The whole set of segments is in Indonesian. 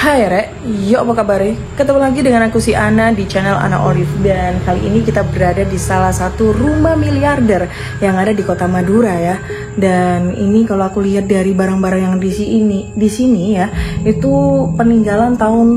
Hai Rek, yuk apa kabar? Ketemu lagi dengan aku si Ana di channel Ana Olive. Dan kali ini kita berada di salah satu rumah miliarder yang ada di kota Madura ya. Dan ini kalau aku lihat dari barang-barang yang di sini ya, itu peninggalan tahun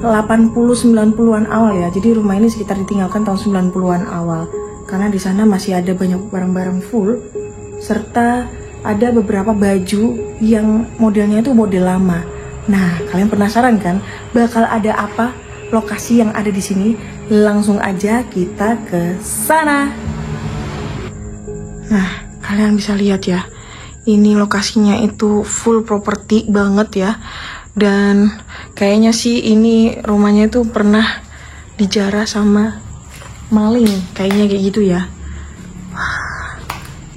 80-90-an awal ya. Jadi rumah ini sekitar ditinggalkan tahun 90-an awal. Karena di sana masih ada banyak barang-barang full, serta ada beberapa baju yang modelnya itu model lama. Nah, kalian penasaran kan bakal ada apa lokasi yang ada di sini? Langsung aja kita ke sana. Nah, kalian bisa lihat ya. Ini lokasinya itu full properti banget ya. Dan kayaknya sih ini rumahnya itu pernah dijarah sama maling, kayaknya kayak gitu ya. Wah,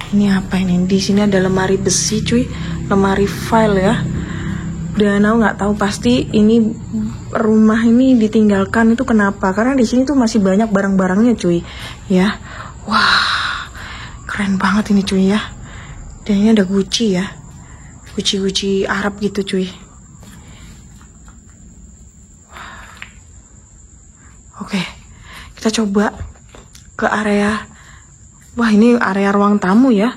ini apa ini? Di sini ada lemari besi, cuy. Lemari file ya. Dan aku nggak tahu pasti ini rumah ini ditinggalkan itu kenapa, karena di sini tuh masih banyak barang-barangnya cuy ya. Wah, keren banget ini cuy ya. Dan ini ada Gucci ya, Gucci Arab gitu cuy. Oke, kita coba ke area. Wah, ini area ruang tamu ya.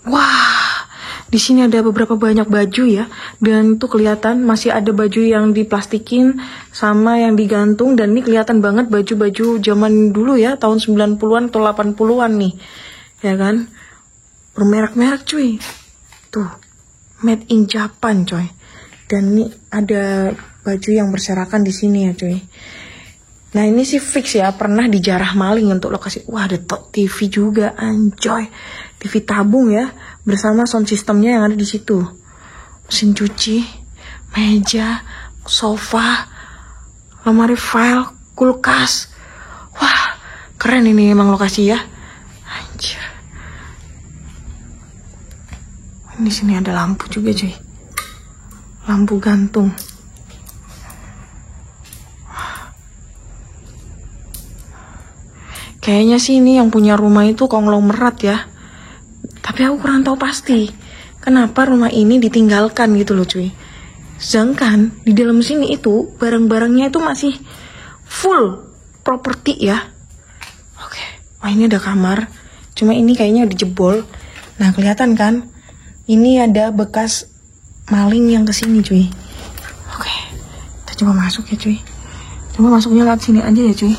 Wah, di sini ada beberapa banyak baju ya, dan tuh kelihatan masih ada baju yang diplastikin sama yang digantung, dan ini kelihatan banget baju-baju zaman dulu ya, tahun 90-an atau 80-an nih. Ya kan? Bermerek-merek cuy. Tuh, made in Japan coy. Dan ini ada baju yang berserakan di sini ya cuy. Nah, ini sih fix ya, pernah dijarah maling untuk lokasi. Wah, ada TV juga, anjoy. TV tabung ya, bersama sound systemnya yang ada di situ. Mesin cuci, meja, sofa, lemari file, kulkas. Wah, keren ini emang lokasi ya. Anjir. Di sini ada lampu juga cuy. Lampu gantung. Kayaknya sih ini yang punya rumah itu konglomerat ya. Tapi aku kurang tahu pasti kenapa rumah ini ditinggalkan gitu loh cuy. Sedangkan di dalam sini itu barang-barangnya itu masih full properti ya. Oke, wah ini ada kamar. Cuma ini kayaknya dijebol. Nah, kelihatan kan? Ini ada bekas maling yang kesini cuy. Oke, kita coba masuk ya cuy. Coba masuknya lewat sini aja ya cuy.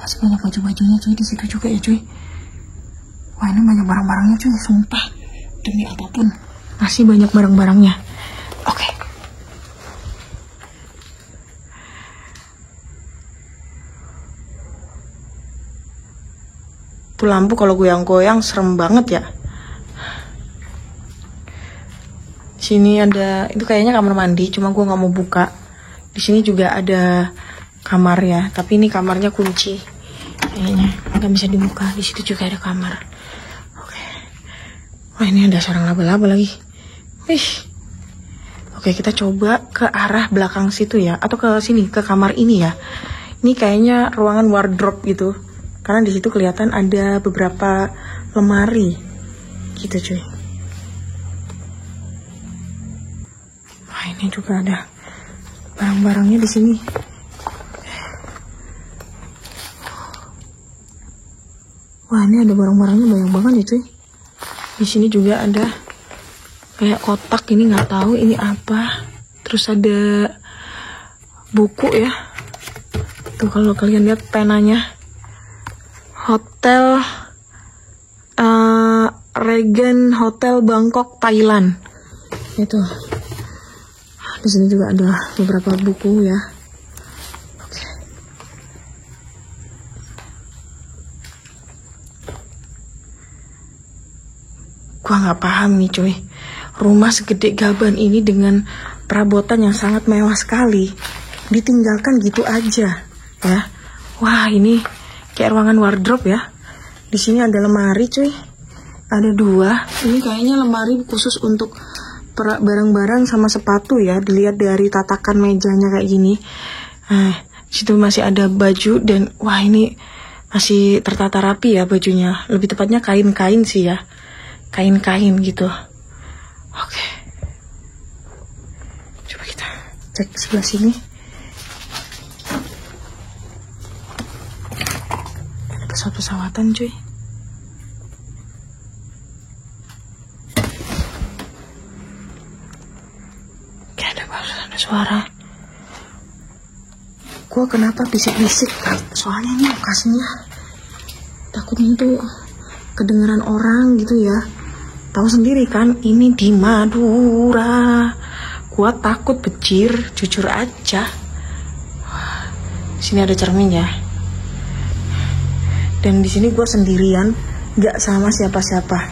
Masih banyak baju-bajunya cuy di situ juga ya cuy. Wah, ini banyak barang-barangnya cuy, sumpah. Demi apapun, masih banyak barang-barangnya. Oke. Tuh lampu kalau goyang-goyang serem banget ya. Sini ada, itu kayaknya kamar mandi, cuma gue nggak mau buka. Di sini juga ada kamar ya, tapi ini kamarnya kunci. Kayaknya nggak bisa dibuka. Di situ juga ada kamar. Oke. Wah, ini ada sarang laba-laba lagi. Wih. Oke, kita coba ke arah belakang situ ya, atau ke sini, ke kamar ini ya. Ini kayaknya ruangan wardrobe gitu, karena di situ kelihatan ada beberapa lemari gitu cuy. Wah, ini juga ada barang-barangnya di sini. Wah, ini ada barang-barangnya banyak banget ya cuy. Di sini juga ada kayak kotak, ini nggak tahu ini apa. Terus ada buku ya. Tuh kalau kalian lihat penanya. Hotel Regent Hotel Bangkok Thailand. Itu. Di sini juga ada beberapa buku ya. Gua nggak paham nih cuy, rumah segede gaban ini dengan perabotan yang sangat mewah sekali ditinggalkan gitu aja ya. Wah, ini kayak ruangan wardrobe ya. Di sini ada lemari cuy, ada 2. Ini kayaknya lemari khusus untuk barang-barang sama sepatu ya. Dilihat dari tatakan mejanya kayak gini. Situ masih ada baju, dan wah, ini masih tertata rapi ya bajunya. Lebih tepatnya kain-kain sih ya. Kain-kain gitu. Oke. cek sebelah sini. Pesawat-pesawatan cuy. Kayak ada suara. Gue kenapa bisik-bisik? Soalnya ini lokasinya takutnya tuh kedengeran orang gitu ya. Tahu sendiri kan, ini di Madura. Gue takut becir, jujur aja. Di sini ada cermin ya. Dan di sini gue sendirian, nggak sama siapa-siapa.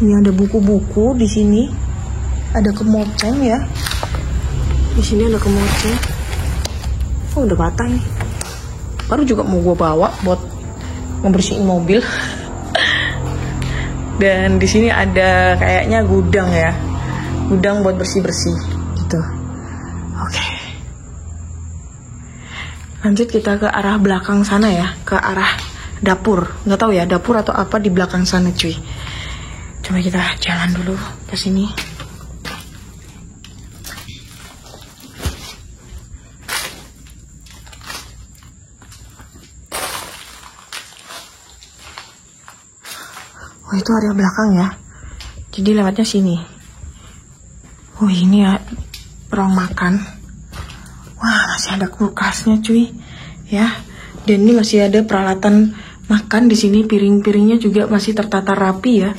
Ini ada buku-buku di sini, ada kemoceng ya. Di sini ada kemoceng. Oh, udah patah nih. Baru juga mau gue bawa buat ngebersihin mobil. Dan di sini ada kayaknya gudang ya, gudang buat bersih-bersih gitu. Oke. Lanjut kita ke arah belakang sana ya, ke arah dapur. Nggak tahu ya dapur atau apa di belakang sana cuy. Coba kita jalan dulu ke sini. Oh, itu area belakang ya. Jadi lewatnya sini. Oh, ini ya ruang makan. Wah, masih ada kulkasnya cuy. Ya. Dan ini masih ada peralatan makan di sini, piring-piringnya juga masih tertata rapi ya.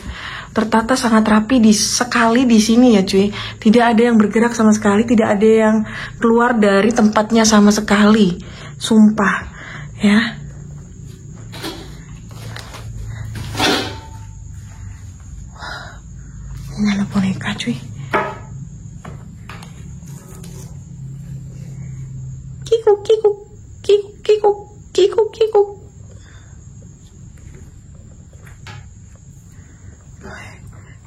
Tertata sangat rapi sekali di sini ya cuy. Tidak ada yang bergerak sama sekali, tidak ada yang keluar dari tempatnya sama sekali. Sumpah, ya. Ini ada boneka cuy. Kikuk kikuk kikuk kikuk kikuk kikuk.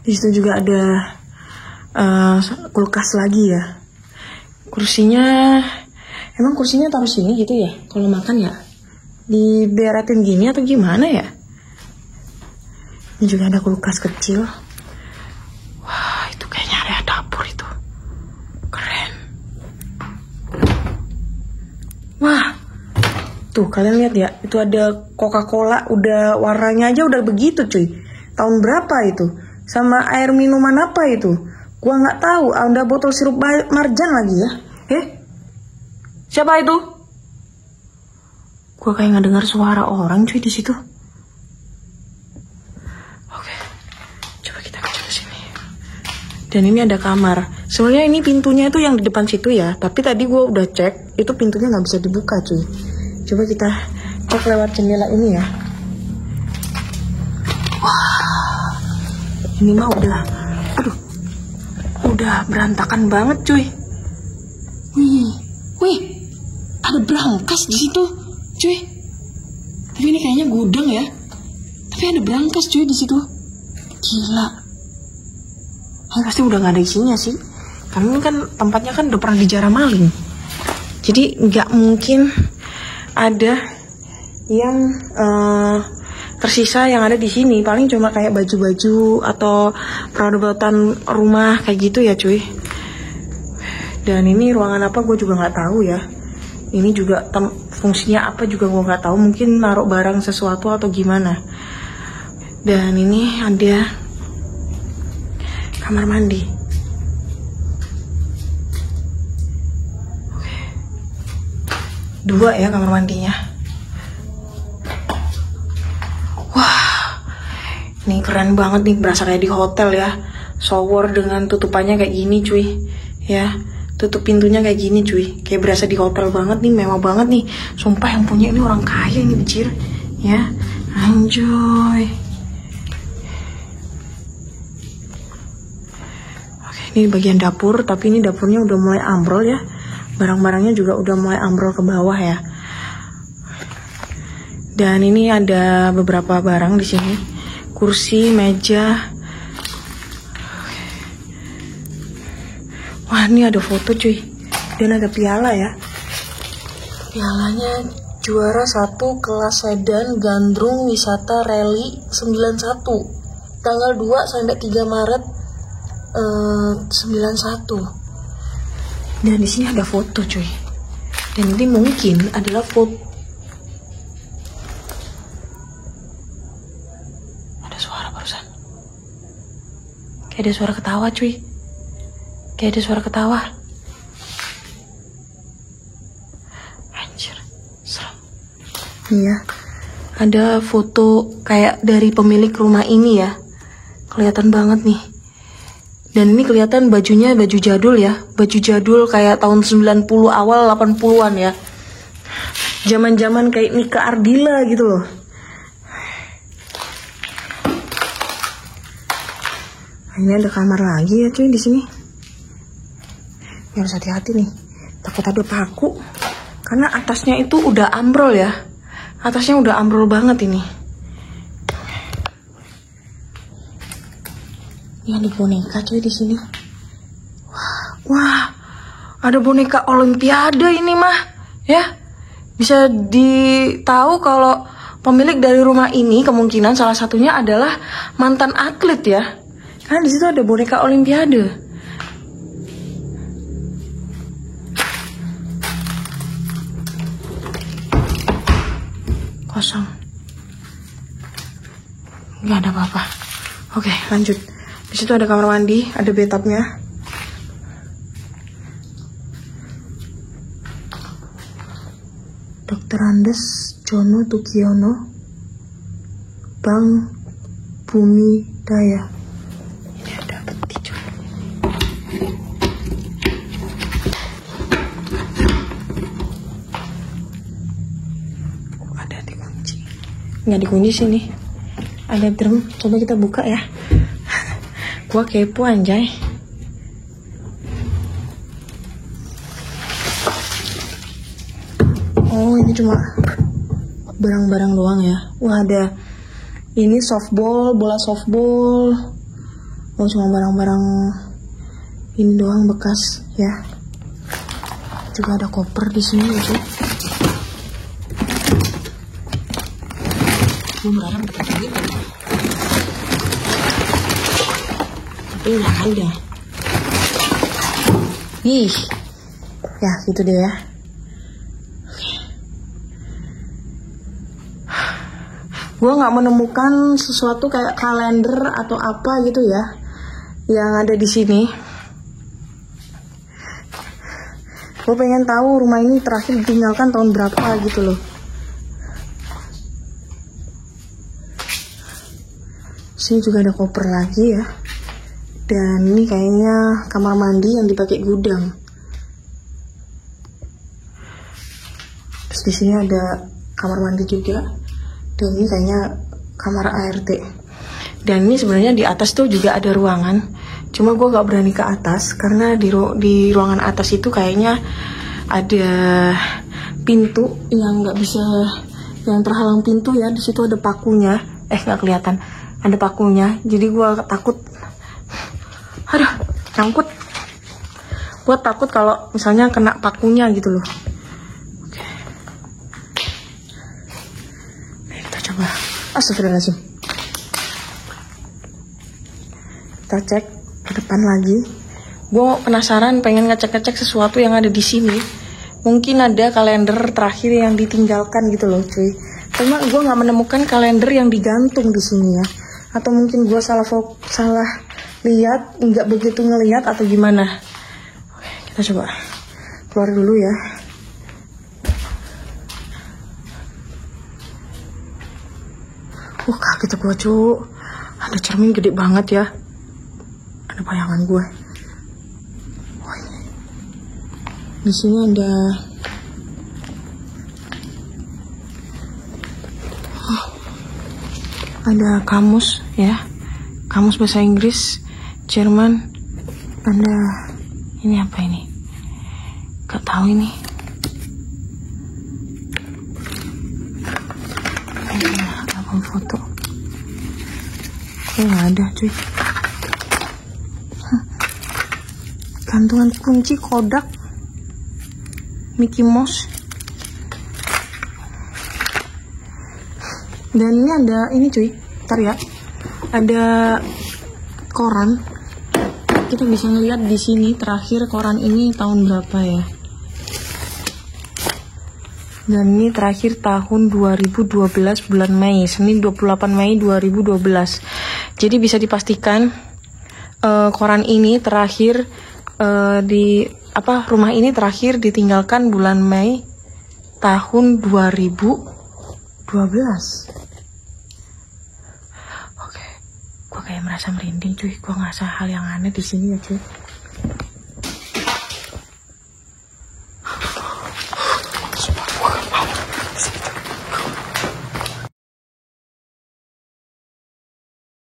Di situ juga ada kulkas lagi ya. Kursinya, emang kursinya taruh sini gitu ya? Kalau makan ya diberatin gini atau gimana ya? Ini juga ada kulkas kecil. Wah, itu kayaknya area dapur itu. Keren. Wah, tuh kalian lihat ya, itu ada Coca-Cola, udah warnanya aja udah begitu cuy. Tahun berapa itu? Sama air minuman apa itu? Gua nggak tahu. Ada botol sirup marjan lagi ya. Siapa itu? Gua kayak ngedengar suara orang cuy di situ. Oke, coba kita ke sini. Dan ini ada kamar. Sebenarnya ini pintunya itu yang di depan situ ya. Tapi tadi gua udah cek, itu pintunya nggak bisa dibuka cuy. Coba kita cek lewat jendela ini ya. Ini mah udah berantakan banget cuy. Wih, ada brankas di situ, cuy. Tapi ini kayaknya gudang ya. Tapi ada brankas cuy di situ. Gila. Ini pasti udah nggak ada isinya sih. Karena ini kan tempatnya kan udah pernah dijarah maling. Jadi nggak mungkin ada yang tersisa yang ada di sini. Paling cuma kayak baju-baju atau perabotan rumah kayak gitu ya cuy. Dan ini ruangan apa gue juga nggak tahu ya. Ini juga fungsinya apa juga gue nggak tahu. Mungkin naruh barang sesuatu atau gimana. Dan ini ada kamar mandi. Oke. 2 ya kamar mandinya. Nih keren banget nih, berasa kayak di hotel ya. Shower dengan tutupannya kayak gini cuy. Ya, tutup pintunya kayak gini cuy. Kayak berasa di hotel banget nih, mewah banget nih. Sumpah yang punya ini orang kaya ini becir. Ya, enjoy. Oke, ini bagian dapur, tapi ini dapurnya udah mulai ambrol ya. Barang-barangnya juga udah mulai ambrol ke bawah ya. Dan ini ada beberapa barang di sini. Kursi, meja. Wah, ini ada foto cuy. Dan ada piala ya. Pialanya juara 1 kelas sedan Gandrung Wisata Rally 91. Tanggal 2 sampai 3 Maret 91. Dan di sini ada foto cuy. Dan ini mungkin adalah foto. Ada suara barusan. Kayak ada suara ketawa cuy. Kayak ada suara ketawa. Anjir, serem. Iya. Ada foto kayak dari pemilik rumah ini ya. Kelihatan banget nih. Dan ini kelihatan bajunya baju jadul ya. Baju jadul kayak tahun 90 awal 80-an ya. Zaman-zaman kayak Nika Ardila gitu loh. Ini ada kamar lagi ya cuy di sini. Ya, harus hati-hati nih. Takut ada paku. Karena atasnya itu udah ambrol ya. Atasnya udah ambrol banget ini. Ini ada boneka cuy di sini. Wah, ada boneka Olimpiade ini mah, ya. Bisa ditahu kalau pemilik dari rumah ini kemungkinan salah satunya adalah mantan atlet ya. Karena di situ ada boneka Olimpiade. Kosong. Nggak ada apa-apa. Oke, lanjut. Di situ ada kamar mandi, ada bathtubnya. Dr. Andes Jono Tukiono, Bang Bumi Daya. Ini ada peti cuy. Ada dikunci. Nggak dikunci sini. Ada drum. Coba kita buka ya. Gua kepo anjay. Oh, ini cuma barang-barang doang ya. Wah, ada ini softball, bola softball. Oh, cuma barang-barang ini doang bekas ya. Juga ada koper di sini ya cuy. Gue berharap bekas gitu. Tapi nggak ada. Ih, ya gitu deh ya. Gue nggak menemukan sesuatu kayak kalender atau apa gitu ya yang ada di sini. Gue pengen tahu rumah ini terakhir ditinggalkan tahun berapa gitu loh. Sini juga ada koper lagi ya. Dan ini kayaknya kamar mandi yang dipakai gudang. Terus di sini ada kamar mandi juga. Dan ini kayaknya kamar ART. Dan ini sebenarnya di atas tuh juga ada ruangan. Cuma gue gak berani ke atas karena di ruangan atas itu kayaknya ada pintu yang nggak bisa, yang terhalang pintu ya. Di situ ada pakunya. Nggak kelihatan. Ada pakunya. Jadi gue takut. Aduh, nyangkut. Gue takut kalau misalnya kena pakunya gitu loh. Oke. Nih, kita coba. Astagfirullahaladzim. Kita cek ke depan lagi. Gue penasaran, pengen ngecek-ngecek sesuatu yang ada di sini. Mungkin ada kalender terakhir yang ditinggalkan gitu loh, cuy. Cuma gue nggak menemukan kalender yang digantung di sini ya. Atau mungkin gue salah lihat, nggak begitu ngelihat atau gimana. Oke, kita coba keluar dulu ya. Kaget gue cuy. Ada cermin gede banget ya. Ada bayangan gue. Di sini ada kamus ya. Kamus bahasa Inggris, Jerman. Ada ini apa ini? Gak tahu ini. Ada album foto. Nggak ada cuy. Gantungan kunci Kodak, Mickey Mouse. Dan ini ada ini cuy. Ntar ya. Ada koran. kita bisa ngeliat di sini terakhir koran ini tahun berapa ya. Dan ini terakhir tahun 2012 bulan Mei, Senin 28 Mei 2012. Jadi bisa dipastikan koran ini terakhir rumah ini terakhir ditinggalkan bulan Mei tahun 2012. Oke, gue kayak merasa merinding cuy, gue ngerasa hal yang aneh di sini ya cuy.